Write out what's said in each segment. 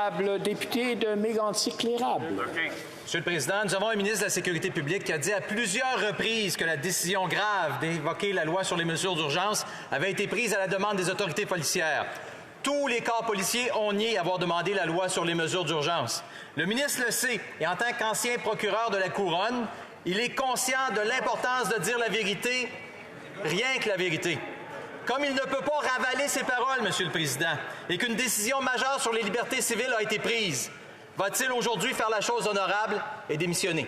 L'honorable député de Mégantic-L'Érable. Monsieur le Président, nous avons un ministre de la Sécurité publique qui a dit à plusieurs reprises que la décision grave d'évoquer la loi sur les mesures d'urgence avait été prise à la demande des autorités policières. Tous les corps policiers ont nié avoir demandé la loi sur les mesures d'urgence. Le ministre le sait, et en tant qu'ancien procureur de la Couronne, il est conscient de l'importance de dire la vérité, rien que la vérité. Comme il ne peut pas ravaler ses paroles, Monsieur le Président, et qu'une décision majeure sur les libertés civiles a été prise, va-t-il aujourd'hui faire la chose honorable et démissionner?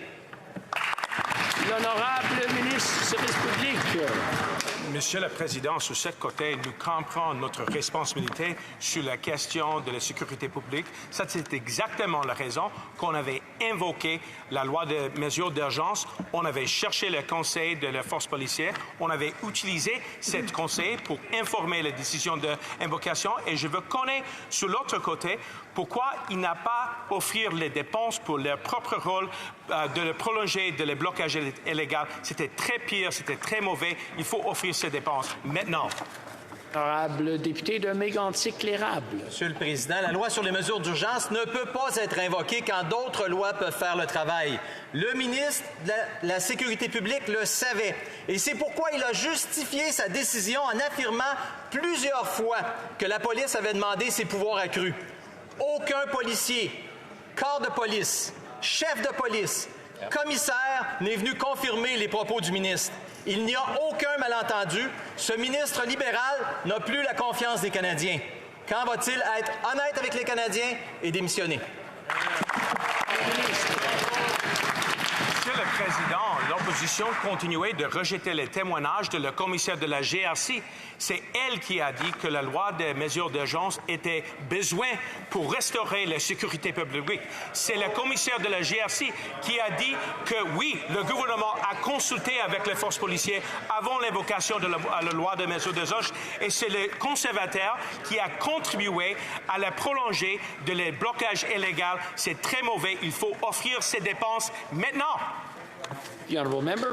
L'honorable ministre du Service public. Monsieur le Président, sur ce côté, nous comprenons notre responsabilité sur la question de la sécurité publique. Ça, c'est exactement la raison qu'on avait invoqué la loi de mesures d'urgence. On avait cherché le conseil de la force policière. On avait utilisé ce conseil pour informer les décisions d'invocation. Et je veux connaître, sur l'autre côté, pourquoi il n'a pas offert les dépenses pour leur propre rôle de le prolonger, de le blocage illégal. C'était très pire, c'était très mauvais. Il faut offrir ces dépenses maintenant. L'honorable député de Mégantic-L'Érable. Monsieur le Président, la loi sur les mesures d'urgence ne peut pas être invoquée quand d'autres lois peuvent faire le travail. Le ministre de la Sécurité publique le savait. Et c'est pourquoi il a justifié sa décision en affirmant plusieurs fois que la police avait demandé ses pouvoirs accrus. Aucun policier, corps de police, chef de police, commissaire n'est venu confirmer les propos du ministre. Il n'y a aucun malentendu. Ce ministre libéral n'a plus la confiance des Canadiens. Quand va-t-il être honnête avec les Canadiens et démissionner? Monsieur le Président, l'opposition continuait de rejeter les témoignages de la commissaire de la GRC. C'est elle qui a dit que la loi des mesures d'urgence était besoin pour restaurer la sécurité publique. C'est la commissaire de la GRC qui a dit que oui, le gouvernement a consulté avec les forces policières avant l'invocation de la loi des mesures d'urgence et c'est le conservateur qui a contribué à la prolonger de les blocages illégaux. C'est très mauvais. Il faut offrir ces dépenses maintenant. The honourable member.